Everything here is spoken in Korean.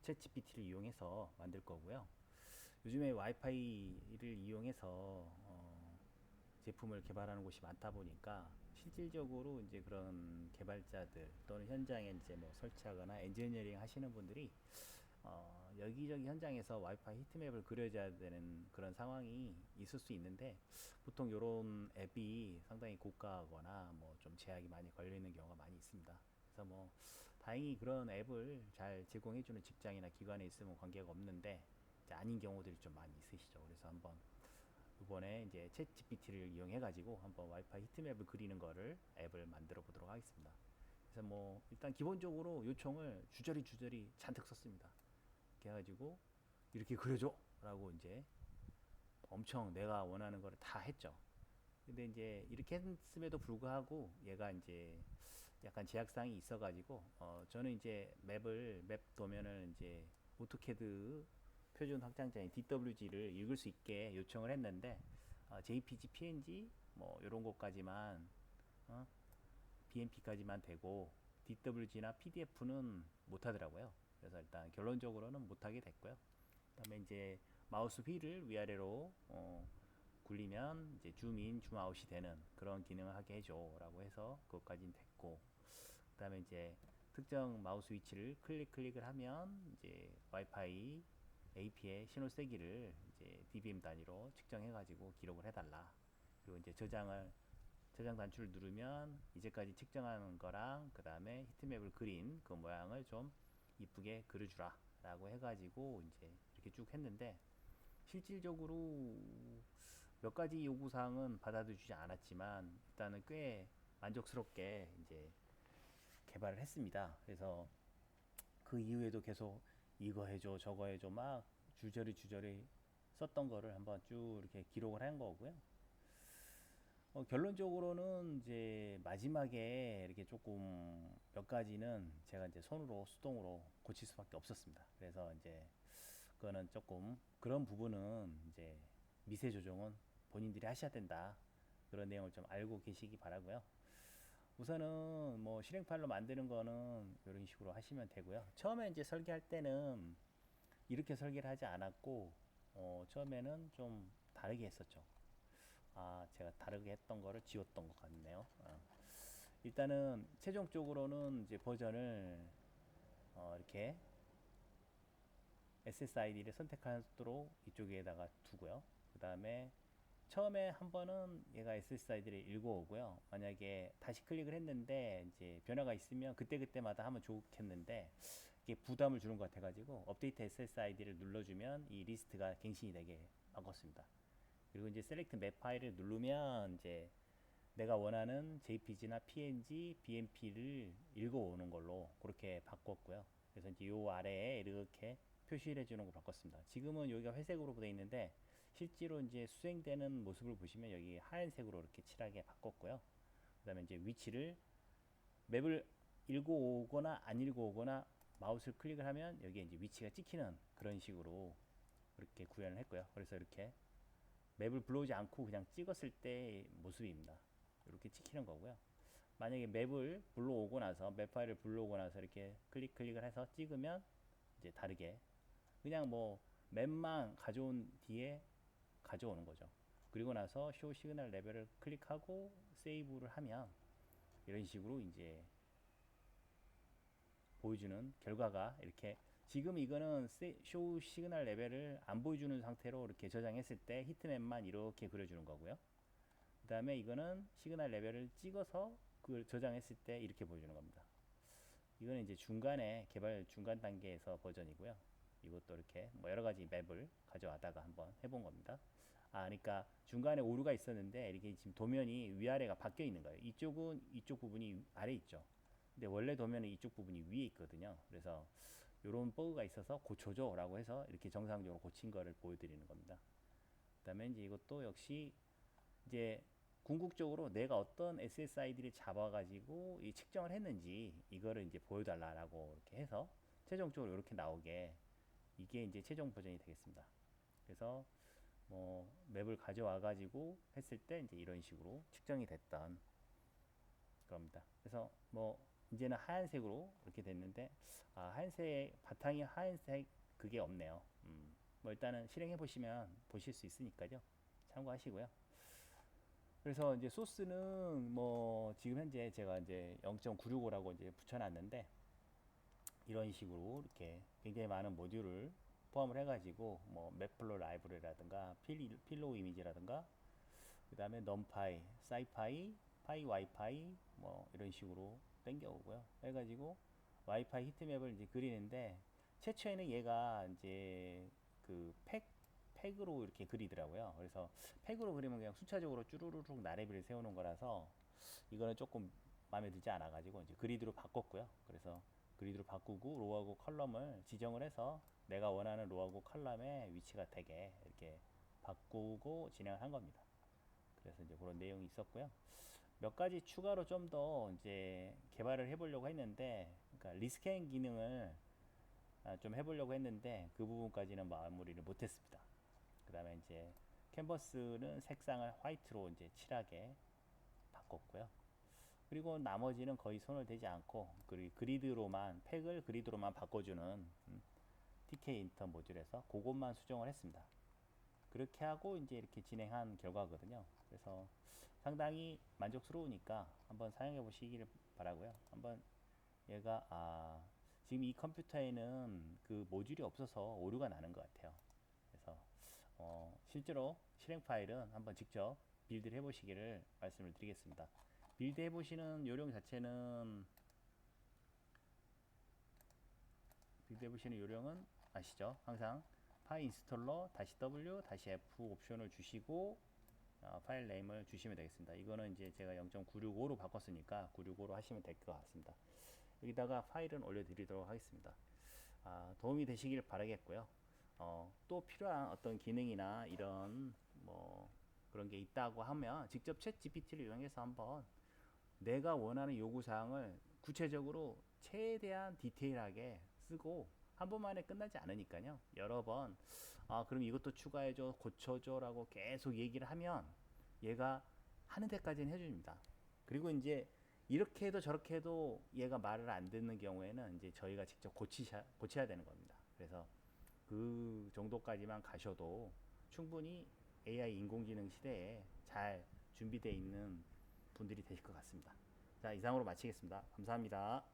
챗GPT를 이용해서 만들 거고요. 요즘에 와이파이를 이용해서 제품을 개발하는 곳이 많다 보니까 실질적으로 이제 그런 개발자들 또는 현장에 이제 뭐 설치하거나 엔지니어링 하시는 분들이 여기저기 현장에서 와이파이 히트맵을 그려줘야 되는 그런 상황이 있을 수 있는데, 보통 이런 앱이 상당히 고가하거나 뭐 좀 제약이 많이 걸려 있는 경우가 많이 있습니다. 그래서 뭐 다행히 그런 앱을 잘 제공해주는 직장이나 기관에 있으면 관계가 없는데, 이제 아닌 경우들이 좀 많이 있으시죠. 그래서 한번 이번에 이제 챗 GPT를 이용해 가지고 한번 와이파이 히트맵을 그리는 거를 앱을 만들어 보도록 하겠습니다. 그래서 뭐 일단 기본적으로 요청을 주저리 잔뜩 썼습니다. 이렇게 해가지고 이렇게 그려줘 라고 이제 엄청 내가 원하는 거를 다 했죠. 근데 이제 이렇게 했음에도 불구하고 얘가 이제 약간 제약사항이 있어가지고 저는 이제 맵 도면을 이제 오토캐드 표준 확장자인 DWG를 읽을 수 있게 요청을 했는데 JPG, PNG 뭐 이런 것까지만 BMP까지만 되고 DWG나 PDF는 못하더라고요. 그래서 일단 결론적으로는 못하게 됐고요. 그다음에 이제 마우스 휠을 위아래로 굴리면 이제 줌인, 줌아웃이 되는 그런 기능을 하게 해줘라고 해서 그것까지는 됐고, 그다음에 이제 특정 마우스 위치를 클릭을 하면 이제 와이파이 AP의 신호 세기를 이제 dBm 단위로 측정해가지고 기록을 해달라. 그리고 이제 저장 단추를 누르면 이제까지 측정한 거랑 그 다음에 히트맵을 그린 그 모양을 좀 이쁘게 그려주라 라고 해가지고 이제 이렇게 쭉 했는데, 실질적으로 몇 가지 요구사항은 받아주지 않았지만 일단은 꽤 만족스럽게 이제 개발을 했습니다. 그래서 그 이후에도 계속 이거 해줘 저거 해줘 막 줄저리 썼던 거를 한번 쭉 이렇게 기록을 한 거고요. 결론적으로는 이제 마지막에 이렇게 조금 몇 가지는 제가 이제 손으로 수동으로 고칠 수밖에 없었습니다. 그래서 이제 그거는 조금 그런 부분은 이제 미세 조정은 본인들이 하셔야 된다. 그런 내용을 좀 알고 계시기 바라고요. 우선은 뭐 실행 파일로 만드는 거는 이런 식으로 하시면 되고요. 처음에 이제 설계할 때는 이렇게 설계를 하지 않았고 처음에는 좀 다르게 했었죠. 제가 다르게 했던 거를 지웠던 것 같네요. 일단은 최종적으로는 이제 버전을 이렇게 SSID를 선택하도록 이쪽에다가 두고요. 그 다음에 처음에 한 번은 얘가 SSID를 읽어오고요. 만약에 다시 클릭을 했는데 이제 변화가 있으면 그때그때마다 하면 좋겠는데 이게 부담을 주는 것 같아가지고 업데이트 SSID를 눌러주면 이 리스트가 갱신이 되게 바꿨습니다. 그리고 이제 셀렉트 맵 파일을 누르면 이제 내가 원하는 JPG나 PNG, BMP를 읽어오는 걸로 그렇게 바꿨고요. 그래서 이제 요 아래에 이렇게 표시를 해주는 걸 바꿨습니다. 지금은 여기가 회색으로 되어 있는데 실제로 이제 수행되는 모습을 보시면 여기 하얀색으로 이렇게 칠하게 바꿨고요. 그 다음에 이제 위치를 맵을 읽어오거나 안 읽어오거나 마우스를 클릭을 하면 여기에 이제 위치가 찍히는 그런 식으로 이렇게 구현을 했고요. 그래서 이렇게 맵을 불러오지 않고 그냥 찍었을 때 모습입니다. 이렇게 찍히는 거고요. 만약에 맵을 불러오고 나서 맵 파일을 불러오고 나서 이렇게 클릭을 해서 찍으면 이제 다르게 그냥 뭐 맵만 가져온 뒤에 가져오는 거죠. 그리고 나서 쇼 시그널 레벨을 클릭하고 세이브를 하면 이런 식으로 이제 보여주는 결과가 이렇게, 지금 이거는 쇼 시그널 레벨을 안 보여주는 상태로 이렇게 저장했을 때 히트맵만 이렇게 그려주는 거고요. 그 다음에 이거는 시그널 레벨을 찍어서 그걸 저장했을 때 이렇게 보여주는 겁니다. 이거는 이제 중간에 개발 중간 단계에서 버전이고요. 이것도 이렇게 뭐 여러 가지 맵을 가져와다가 한번 해본 겁니다. 그러니까 중간에 오류가 있었는데 이렇게 지금 도면이 위아래가 바뀌어 있는 거예요. 이쪽은 이쪽 부분이 아래 있죠. 근데 원래 도면은 이쪽 부분이 위에 있거든요. 그래서 이런 버그가 있어서 고쳐줘라고 해서 이렇게 정상적으로 고친 거를 보여드리는 겁니다. 그다음에 이제 이것도 역시 이제 궁극적으로 내가 어떤 SSID를 잡아가지고 이 측정을 했는지 이거를 이제 보여달라고 이렇게 해서 최종적으로 이렇게 나오게, 이게 이제 최종 버전이 되겠습니다. 그래서 뭐 맵을 가져와 가지고 했을 때 이제 이런 식으로 측정이 됐던 겁니다. 그래서 뭐 이제는 하얀색으로 이렇게 됐는데, 하얀색 바탕이 하얀색 그게 없네요. 뭐 일단은 실행해 보시면 보실 수 있으니까요. 참고하시고요. 그래서 이제 소스는 뭐 지금 현재 제가 이제 0.965라고 이제 붙여놨는데, 이런 식으로 이렇게 굉장히 많은 모듈을 포함을 해가지고 뭐 맵플로 라이브러리라든가 필로우 이미지라든가 그 다음에 넘파이, 사이파이, 파이 와이파이 뭐 이런 식으로 땡겨오고요. 해가지고 와이파이 히트맵을 이제 그리는데, 최초에는 얘가 이제 그 팩으로 이렇게 그리더라고요. 그래서 팩으로 그리면 그냥 순차적으로 쭈루루룩 나래비를 세우는 거라서 이거는 조금 마음에 들지 않아 가지고 이제 그리드로 바꿨고요. 그래서 그리드로 바꾸고 로하고 컬럼을 지정을 해서 내가 원하는 로하고 컬럼의 위치가 되게 이렇게 바꾸고 진행을 한 겁니다. 그래서 이제 그런 내용이 있었고요. 몇 가지 추가로 좀 더 이제 개발을 해보려고 했는데, 그러니까 리스캔 기능을 좀 해보려고 했는데 그 부분까지는 마무리를 못했습니다. 그 다음에 이제 캔버스는 색상을 화이트로 이제 칠하게 바꿨고요. 그리고 나머지는 거의 손을 대지 않고 그리드로만 팩을 그리드로만 바꿔주는 TK 인터 모듈에서 그것만 수정을 했습니다. 그렇게 하고 이제 이렇게 진행한 결과거든요. 그래서 상당히 만족스러우니까 한번 사용해 보시기를 바라고요. 한번 얘가 지금 이 컴퓨터에는 그 모듈이 없어서 오류가 나는 것 같아요. 그래서 실제로 실행 파일은 한번 직접 빌드를 해보시기를 말씀을 드리겠습니다. 빌드 해보시는 요령 자체는 빌드 해보시는 요령은 아시죠? 항상 파일 인스톨러 -w -f 옵션을 주시고 파일 네임을 주시면 되겠습니다. 이거는 이제 제가 0.965로 바꿨으니까 965로 하시면 될 것 같습니다. 여기다가 파일은 올려드리도록 하겠습니다. 도움이 되시길 바라겠고요. 또 필요한 어떤 기능이나 이런 뭐 그런 게 있다고 하면 직접 챗 GPT를 이용해서 한번 내가 원하는 요구사항을 구체적으로 최대한 디테일하게 쓰고, 한 번만에 끝나지 않으니까요. 여러 번 그럼 이것도 추가해줘 고쳐줘 라고 계속 얘기를 하면 얘가 하는 데까지는 해줍니다. 그리고 이제 이렇게 해도 저렇게 해도 얘가 말을 안 듣는 경우에는 이제 저희가 직접 고쳐야 되는 겁니다. 그래서 그 정도까지만 가셔도 충분히 AI 인공지능 시대에 잘 준비되어 있는 분들이 되실 것 같습니다. 자, 이상으로 마치겠습니다. 감사합니다.